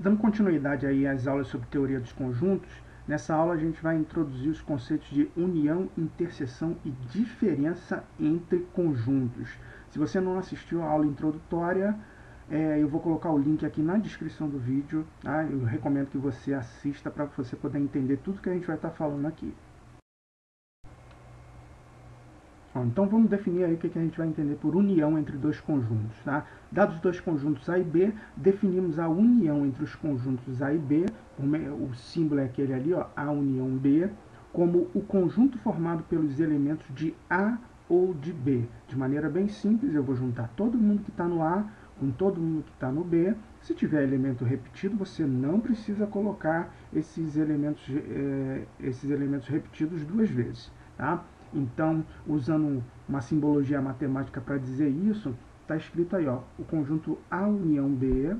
Dando continuidade aí às aulas sobre teoria dos conjuntos, nessa aula a gente vai introduzir os conceitos de união, interseção e diferença entre conjuntos. Se você não assistiu a aula introdutória, eu vou colocar o link aqui na descrição do vídeo, tá? Eu recomendo que você assista para você poder entender tudo que a gente vai estar falando aqui. Então vamos definir aí o que a gente vai entender por união entre dois conjuntos. Tá? Dados os dois conjuntos A e B, definimos a união entre os conjuntos A e B, o símbolo é aquele ali, ó, A união B, como o conjunto formado pelos elementos de A ou de B. De maneira bem simples, eu vou juntar todo mundo que está no A com todo mundo que está no B. Se tiver elemento repetido, você não precisa colocar esses elementos repetidos duas vezes. Tá? Então, usando uma simbologia matemática para dizer isso, está escrito aí, ó, o conjunto A união B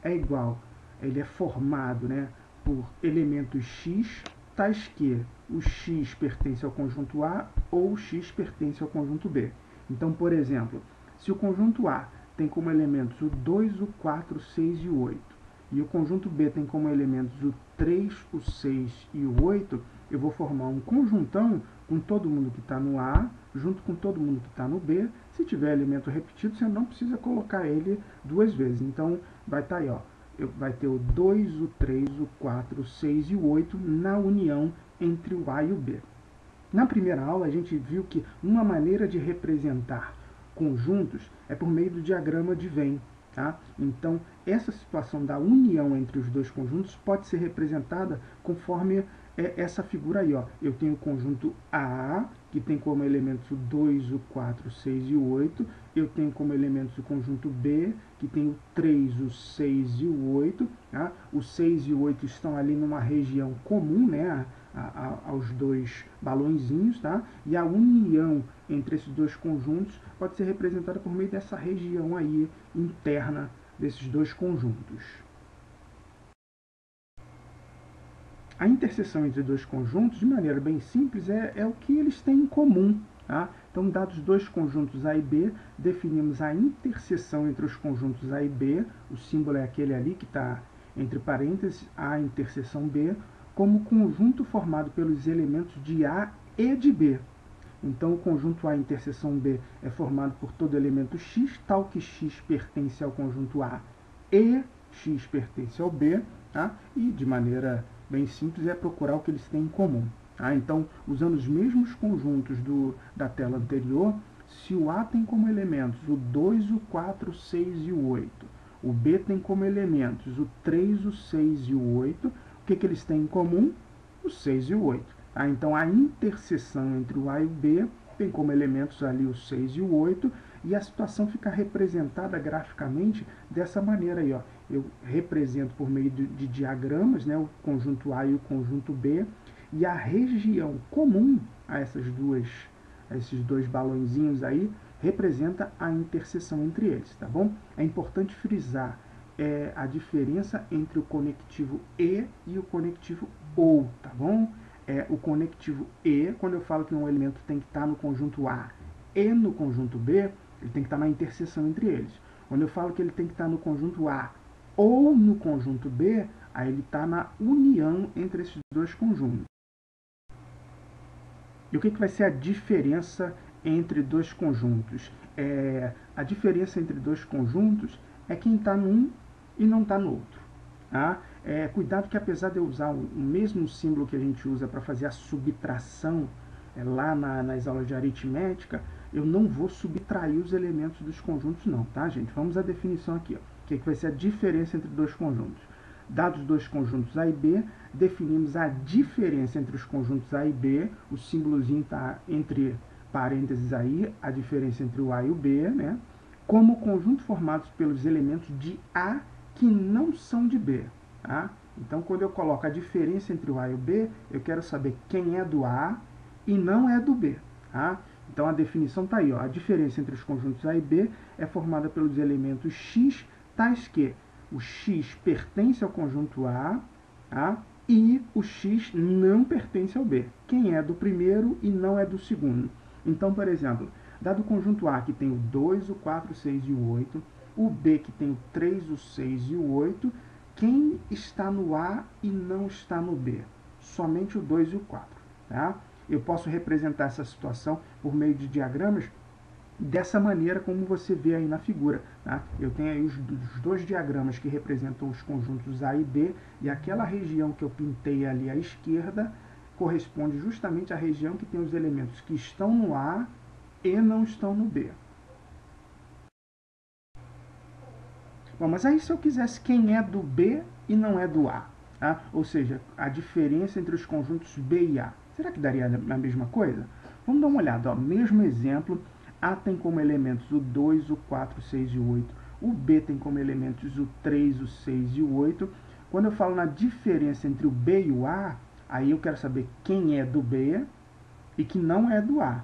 é igual, ele é formado, né, por elementos X, tais que o X pertence ao conjunto A ou o X pertence ao conjunto B. Então, por exemplo, se o conjunto A tem como elementos o 2, o 4, o 6 e o 8, e o conjunto B tem como elementos o 3, o 6 e o 8, eu vou formar um conjuntão com todo mundo que está no A, junto com todo mundo que está no B. Se tiver elemento repetido, você não precisa colocar ele duas vezes. Então, vai estar aí, ó, vai ter o 2, o 3, o 4, o 6 e o 8 na união entre o A e o B. Na primeira aula, a gente viu que uma maneira de representar conjuntos é por meio do diagrama de Venn. Tá? Então, essa situação da união entre os dois conjuntos pode ser representada conforme essa figura aí. Ó. Eu tenho o conjunto A, que tem como elementos o 2, o 4, o 6 e o 8. Eu tenho como elementos o conjunto B, que tem o 3, o 6 e o 8. Tá? O 6 e o 8 estão ali numa região comum, né? Aos dois balõezinhos, tá? E a união entre esses dois conjuntos pode ser representada por meio dessa região aí interna desses dois conjuntos. A interseção entre dois conjuntos, de maneira bem simples, é o que eles têm em comum. Tá? Então, dados dois conjuntos A e B, definimos a interseção entre os conjuntos A e B, o símbolo é aquele ali que está entre parênteses, A interseção B, como conjunto formado pelos elementos de A e de B. Então, o conjunto A interseção B é formado por todo elemento X, tal que X pertence ao conjunto A e X pertence ao B, tá? E, de maneira bem simples, é procurar o que eles têm em comum. Tá? Então, usando os mesmos conjuntos da tela anterior, se o A tem como elementos o 2, o 4, o 6 e o 8, o B tem como elementos o 3, o 6 e o 8, o que eles têm em comum? O 6 e o 8. Tá? Então, a interseção entre o A e o B tem como elementos ali o 6 e o 8, e a situação fica representada graficamente dessa maneira aí. Ó. Eu represento por meio de diagramas, né, o conjunto A e o conjunto B, e a região comum a esses dois balõezinhos aí representa a interseção entre eles, tá bom? É importante frisar a diferença entre o conectivo e o conectivo ou, tá bom? O conectivo e, quando eu falo que um elemento tem que estar no conjunto A e no conjunto B, ele tem que estar na interseção entre eles. Quando eu falo que ele tem que estar no conjunto A ou no conjunto B, aí ele está na união entre esses dois conjuntos. E o que vai ser a diferença entre dois conjuntos? A diferença entre dois conjuntos é quem está num e não está no outro. Tá? Cuidado que apesar de eu usar o mesmo símbolo que a gente usa para fazer a subtração lá nas aulas de aritmética, eu não vou subtrair os elementos dos conjuntos não, tá, gente? Vamos à definição aqui. Ó. O que vai ser a diferença entre dois conjuntos? Dados dois conjuntos A e B, definimos a diferença entre os conjuntos A e B, o símbolozinho está entre parênteses aí, a diferença entre o A e o B, né? Como conjunto formados pelos elementos de A que não são de B. Tá? Então, quando eu coloco a diferença entre o A e o B, eu quero saber quem é do A e não é do B. Tá? Então, a definição está aí. Ó. A diferença entre os conjuntos A e B é formada pelos elementos X, tais que o X pertence ao conjunto A, tá? E o X não pertence ao B. Quem é do primeiro e não é do segundo. Então, por exemplo, dado o conjunto A que tem o 2, o 4, o 6 e o 8, o B que tem o 3, o 6 e o 8, quem está no A e não está no B. Somente o 2 e o 4. Tá? Eu posso representar essa situação por meio de diagramas dessa maneira como você vê aí na figura. Tá? Eu tenho aí os dois diagramas que representam os conjuntos A e B, e aquela região que eu pintei ali à esquerda corresponde justamente à região que tem os elementos que estão no A e não estão no B. Bom, mas aí se eu quisesse quem é do B e não é do A, tá? Ou seja, a diferença entre os conjuntos B e A, será que daria a mesma coisa? Vamos dar uma olhada, ó. Mesmo exemplo, A tem como elementos o 2, o 4, o 6 e o 8. O B tem como elementos o 3, o 6 e o 8. Quando eu falo na diferença entre o B e o A, aí eu quero saber quem é do B e que não é do A.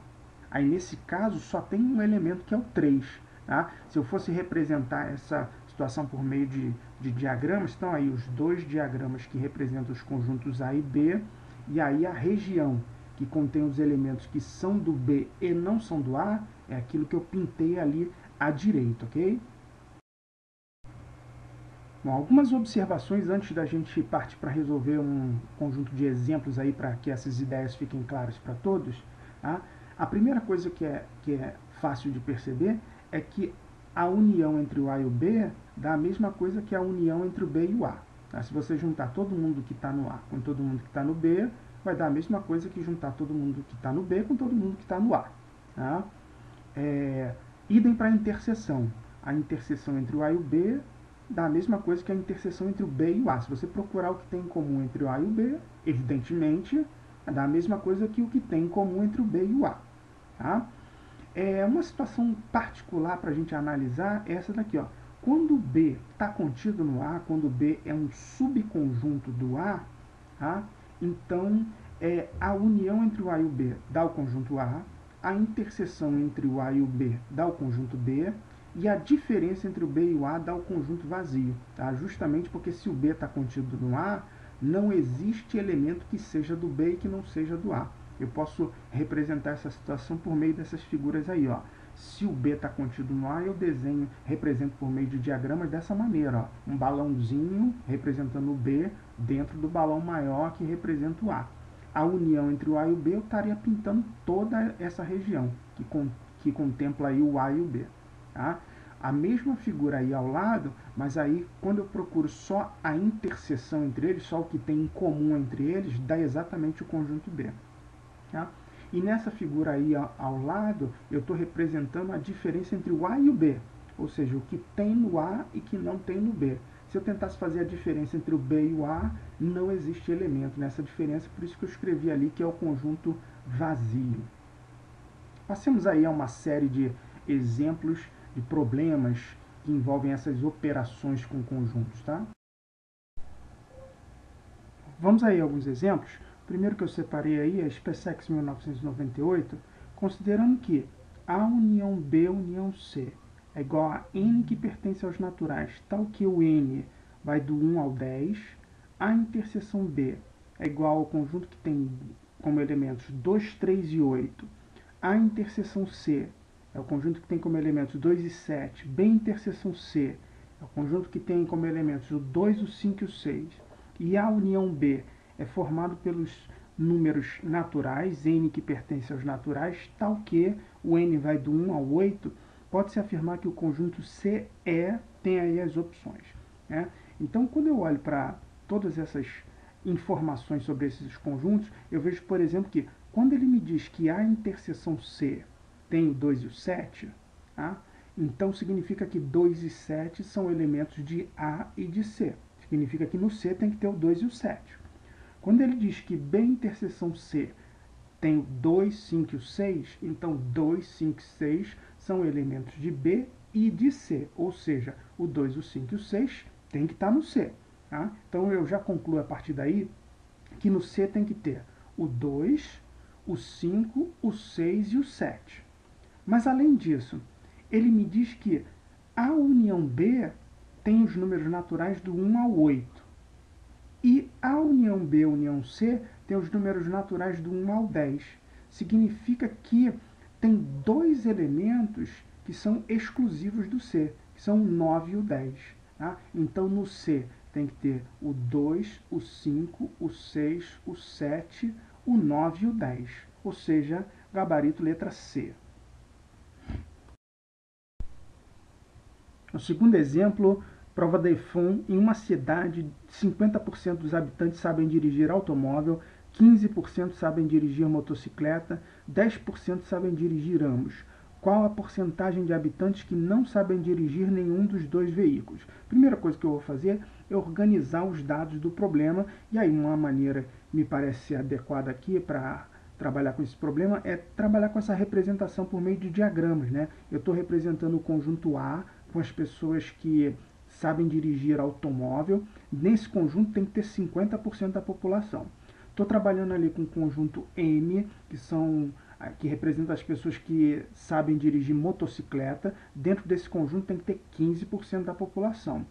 Aí nesse caso só tem um elemento que é o 3. Tá? Se eu fosse representar essa situação por meio de diagramas, estão aí os dois diagramas que representam os conjuntos A e B, e aí a região que contém os elementos que são do B e não são do A, é aquilo que eu pintei ali à direita, ok? Bom, algumas observações antes da gente partir para resolver um conjunto de exemplos aí para que essas ideias fiquem claras para todos. Tá? A primeira coisa que é fácil de perceber é que a união entre o A e o B dá a mesma coisa que a união entre o B e o A. Tá? Se você juntar todo mundo que está no A com todo mundo que está no B, vai dar a mesma coisa que juntar todo mundo que está no B com todo mundo que está no A. Tá? Idem para a interseção. A interseção entre o A e o B dá a mesma coisa que a interseção entre o B e o A. Se você procurar o que tem em comum entre o A e o B, evidentemente, dá a mesma coisa que o que tem em comum entre o B e o A. Tá? Uma situação particular para a gente analisar é essa daqui. Ó. Quando o B está contido no A, quando o B é um subconjunto do A, tá? Então a união entre o A e o B dá o conjunto A interseção entre o A e o B dá o conjunto B, e a diferença entre o B e o A dá o conjunto vazio. Tá? Justamente porque se o B está contido no A, não existe elemento que seja do B e que não seja do A. Eu posso representar essa situação por meio dessas figuras aí. Ó. Se o B está contido no A, eu represento por meio de diagramas dessa maneira. Ó. Um balãozinho representando o B dentro do balão maior que representa o A. A união entre o A e o B, eu estaria pintando toda essa região que contempla aí o A e o B. Tá? A mesma figura aí ao lado, mas aí quando eu procuro só a interseção entre eles, só o que tem em comum entre eles, dá exatamente o conjunto B. Tá? E nessa figura aí ao lado, eu estou representando a diferença entre o A e o B, ou seja, o que tem no A e que não tem no B. Se eu tentasse fazer a diferença entre o B e o A, não existe elemento nessa diferença, por isso que eu escrevi ali que é o conjunto vazio. Passemos aí a uma série de exemplos de problemas que envolvem essas operações com conjuntos. Tá? Vamos aí a alguns exemplos. O primeiro que eu separei aí é SpaceX 1998, considerando que A união B união C é igual a N que pertence aos naturais, tal que o N vai do 1 ao 10, a interseção B é igual ao conjunto que tem como elementos 2, 3 e 8, a interseção C é o conjunto que tem como elementos 2 e 7, B interseção C é o conjunto que tem como elementos o 2, o 5 e o 6, e a união B é formado pelos números naturais, n que pertence aos naturais, tal que o n vai do 1 ao 8, pode-se afirmar que o conjunto CE tem aí as opções. Né? Então, quando eu olho para todas essas informações sobre esses conjuntos, eu vejo, por exemplo, que quando ele me diz que a interseção C tem o 2 e o 7, tá? Então significa que 2 e 7 são elementos de A e de C. Significa que no C tem que ter o 2 e o 7. Quando ele diz que B interseção C tem o 2, 5 e o 6, então 2, 5 e 6 são elementos de B e de C. Ou seja, o 2, o 5 e o 6 tem que estar no C. Tá? Então eu já concluo a partir daí que no C tem que ter o 2, o 5, o 6 e o 7. Mas além disso, ele me diz que a união B tem os números naturais do 1 ao 8. E a união B, união C, tem os números naturais do 1 ao 10. Significa que tem dois elementos que são exclusivos do C, que são o 9 e o 10. Tá? Então, no C tem que ter o 2, o 5, o 6, o 7, o 9 e o 10, ou seja, gabarito letra C. O segundo exemplo, prova da EFON, em uma cidade, 50% dos habitantes sabem dirigir automóvel, 15% sabem dirigir motocicleta, 10% sabem dirigir ambos. Qual a porcentagem de habitantes que não sabem dirigir nenhum dos dois veículos? Primeira coisa que eu vou fazer é organizar os dados do problema, e aí uma maneira me parece adequada aqui para trabalhar com esse problema é trabalhar com essa representação por meio de diagramas, né? Eu estou representando o conjunto A com as pessoas que sabem dirigir automóvel. Nesse conjunto tem que ter 50% da população. Estou trabalhando ali com o conjunto M, que representa as pessoas que sabem dirigir motocicleta. Dentro desse conjunto tem que ter 15% da população.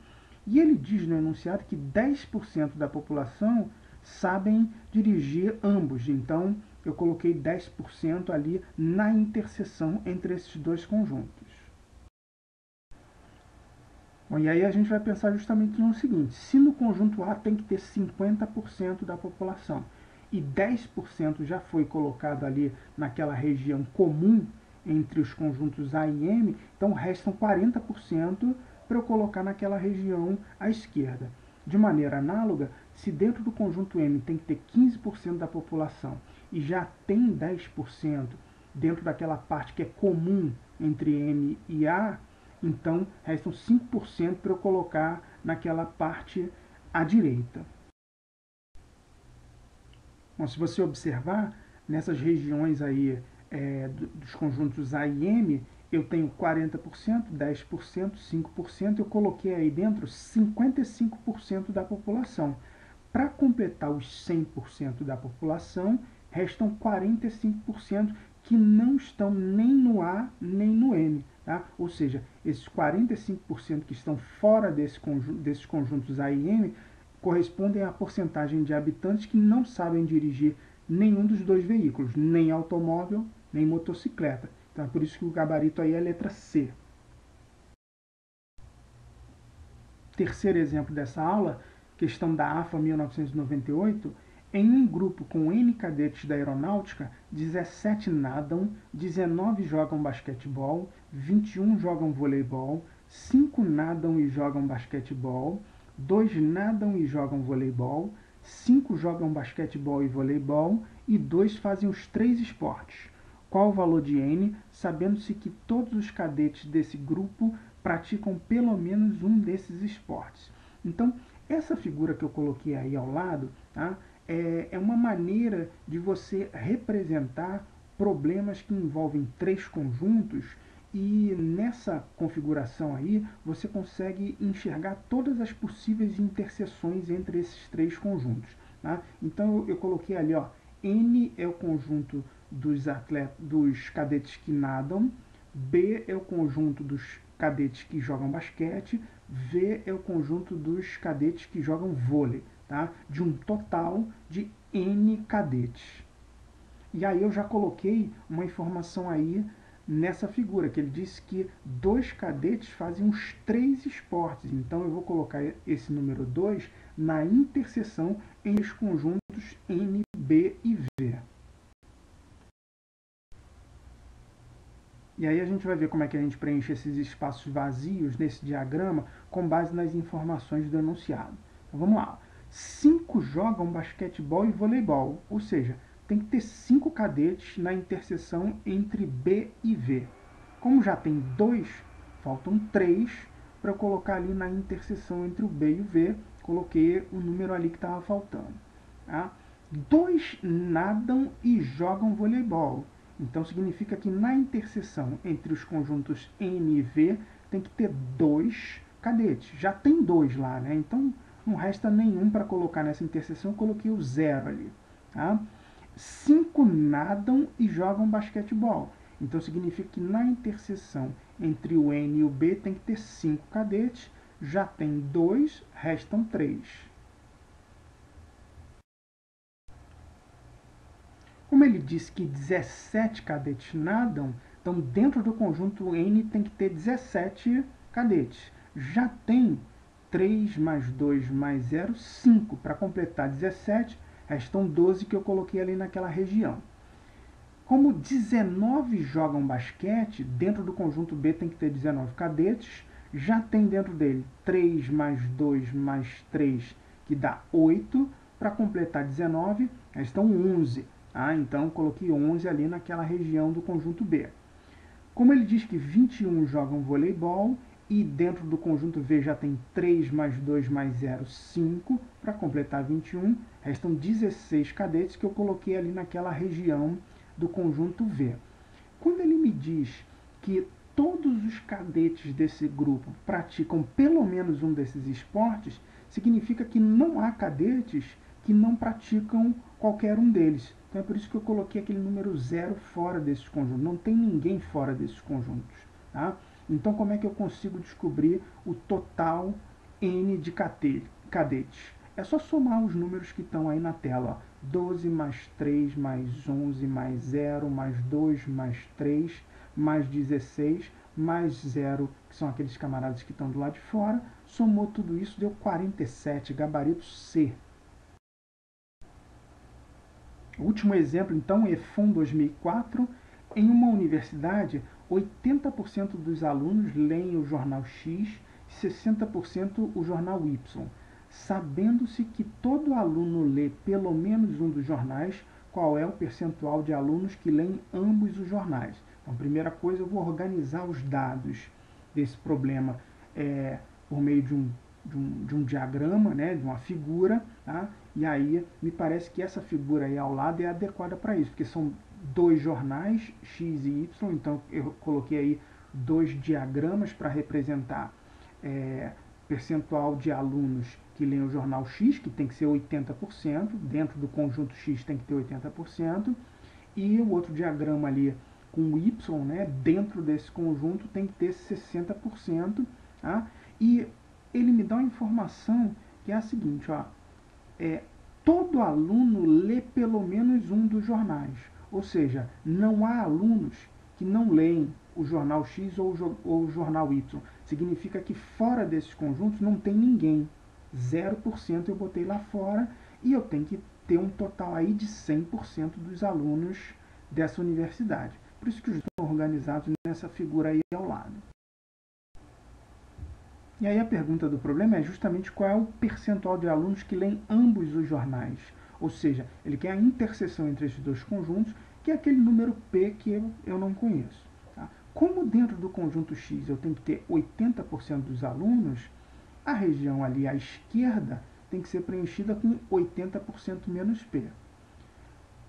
E ele diz no enunciado que 10% da população sabem dirigir ambos. Então, eu coloquei 10% ali na interseção entre esses dois conjuntos. Bom, e aí a gente vai pensar justamente no seguinte: se no conjunto A tem que ter 50% da população e 10% já foi colocado ali naquela região comum entre os conjuntos A e M, então restam 40% para eu colocar naquela região à esquerda. De maneira análoga, se dentro do conjunto M tem que ter 15% da população e já tem 10% dentro daquela parte que é comum entre M e A, então restam 5% para eu colocar naquela parte à direita. Bom, se você observar, nessas regiões aí dos conjuntos A e M, eu tenho 40%, 10%, 5%, eu coloquei aí dentro 55% da população. Para completar os 100% da população, restam 45% que não estão nem no A nem no M. Tá? Ou seja, esses 45% que estão fora desses conjuntos A e M correspondem à porcentagem de habitantes que não sabem dirigir nenhum dos dois veículos, nem automóvel, nem motocicleta. Então é por isso que o gabarito aí é a letra C. Terceiro exemplo dessa aula, questão da AFA 1998, em um grupo com N cadetes da aeronáutica, 17 nadam, 19 jogam basquetebol, 21 jogam voleibol, 5 nadam e jogam basquetebol, 2 nadam e jogam voleibol, 5 jogam basquetebol e voleibol e 2 fazem os 3 esportes. Qual o valor de N, sabendo-se que todos os cadetes desse grupo praticam pelo menos um desses esportes? Então, essa figura que eu coloquei aí ao lado, tá, é uma maneira de você representar problemas que envolvem 3 conjuntos, e nessa configuração aí você consegue enxergar todas as possíveis interseções entre esses 3 conjuntos. Tá? Então eu coloquei ali, ó, N é o conjunto dos cadetes que nadam, B é o conjunto dos cadetes que jogam basquete, V é o conjunto dos cadetes que jogam vôlei, tá? De um total de N cadetes. E aí eu já coloquei uma informação aí nessa figura, que ele disse que 2 cadetes fazem os 3 esportes. Então eu vou colocar esse número 2 na interseção entre os conjuntos N, B e V. E aí a gente vai ver como é que a gente preenche esses espaços vazios nesse diagrama com base nas informações do enunciado. Então vamos lá. 5 jogam basquetebol e voleibol, ou seja, tem que ter 5 cadetes na interseção entre B e V. Como já tem 2, faltam 3 para eu colocar ali na interseção entre o B e o V. Coloquei o número ali que estava faltando. Tá? 2 nadam e jogam voleibol. Então significa que na interseção entre os conjuntos N e V tem que ter 2 cadetes. Já tem 2 lá, né? Então não resta nenhum para colocar nessa interseção, eu coloquei o 0 ali. Tá? 5 nadam e jogam basquetebol. Então significa que na interseção entre o N e o B tem que ter 5 cadetes. Já tem 2, restam 3. Como ele disse que 17 cadetes nadam, então dentro do conjunto N tem que ter 17 cadetes. Já tem 3 mais 2 mais 0, 5. Para completar 17, restam 12 que eu coloquei ali naquela região. Como 19 jogam basquete, dentro do conjunto B tem que ter 19 cadetes, já tem dentro dele 3 mais 2 mais 3, que dá 8. Para completar 19, restam 11. Então, coloquei 11 ali naquela região do conjunto B. Como ele diz que 21 jogam voleibol, e dentro do conjunto V já tem 3 mais 2 mais 0, 5. Para completar 21, restam 16 cadetes que eu coloquei ali naquela região do conjunto V. Quando ele me diz que todos os cadetes desse grupo praticam pelo menos um desses esportes, significa que não há cadetes que não praticam qualquer um deles. Então é por isso que eu coloquei aquele número 0 fora desses conjuntos. Não tem ninguém fora desses conjuntos. Tá? Então como é que eu consigo descobrir o total N de cadetes? É só somar os números que estão aí na tela. Ó. 12 mais 3 mais 11 mais 0 mais 2 mais 3 mais 16 mais 0, que são aqueles camaradas que estão do lado de fora. Somou tudo isso, deu 47, gabarito C. O último exemplo, então, EFON 2004. Em uma universidade, 80% dos alunos leem o jornal X e 60% o jornal Y. Sabendo-se que todo aluno lê pelo menos um dos jornais, qual é o percentual de alunos que leem ambos os jornais? Então, primeira coisa, eu vou organizar os dados desse problema por meio de um diagrama, né, de uma figura, tá? E aí me parece que essa figura aí ao lado é adequada para isso, porque são dois jornais, X e Y, então eu coloquei aí dois diagramas para representar percentual de alunos que leem o jornal X, que tem que ser 80%, dentro do conjunto X tem que ter 80%, e o outro diagrama ali com Y, né, dentro desse conjunto tem que ter 60%, tá? E ele me dá uma informação que é a seguinte, ó, todo aluno lê pelo menos um dos jornais, ou seja, não há alunos que não leem o jornal X ou o jornal Y. Significa que fora desses conjuntos não tem ninguém. 0% eu botei lá fora e eu tenho que ter um total aí de 100% dos alunos dessa universidade. Por isso que os estão organizados nessa figura aí ao lado. E aí a pergunta do problema é justamente qual é o percentual de alunos que leem ambos os jornais. Ou seja, ele quer a interseção entre esses dois conjuntos, que é aquele número P que eu não conheço. Tá? Como dentro do conjunto X eu tenho que ter 80% dos alunos, a região ali à esquerda tem que ser preenchida com 80% menos P.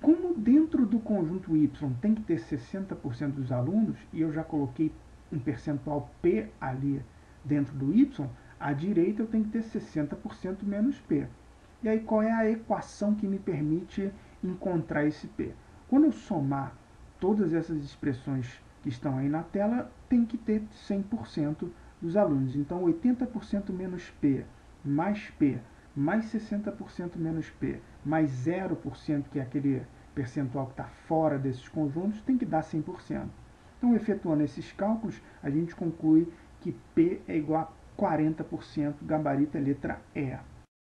Como dentro do conjunto Y tem que ter 60% dos alunos, e eu já coloquei um percentual P ali dentro do Y, à direita eu tenho que ter 60% menos P. E aí qual é a equação que me permite encontrar esse P? Quando eu somar todas essas expressões que estão aí na tela, tem que ter 100% dos alunos. Então 80% menos P mais 60% menos P, mais 0%, que é aquele percentual que está fora desses conjuntos, tem que dar 100%. Então, efetuando esses cálculos, a gente conclui que P é igual a 40%, gabarito é letra E.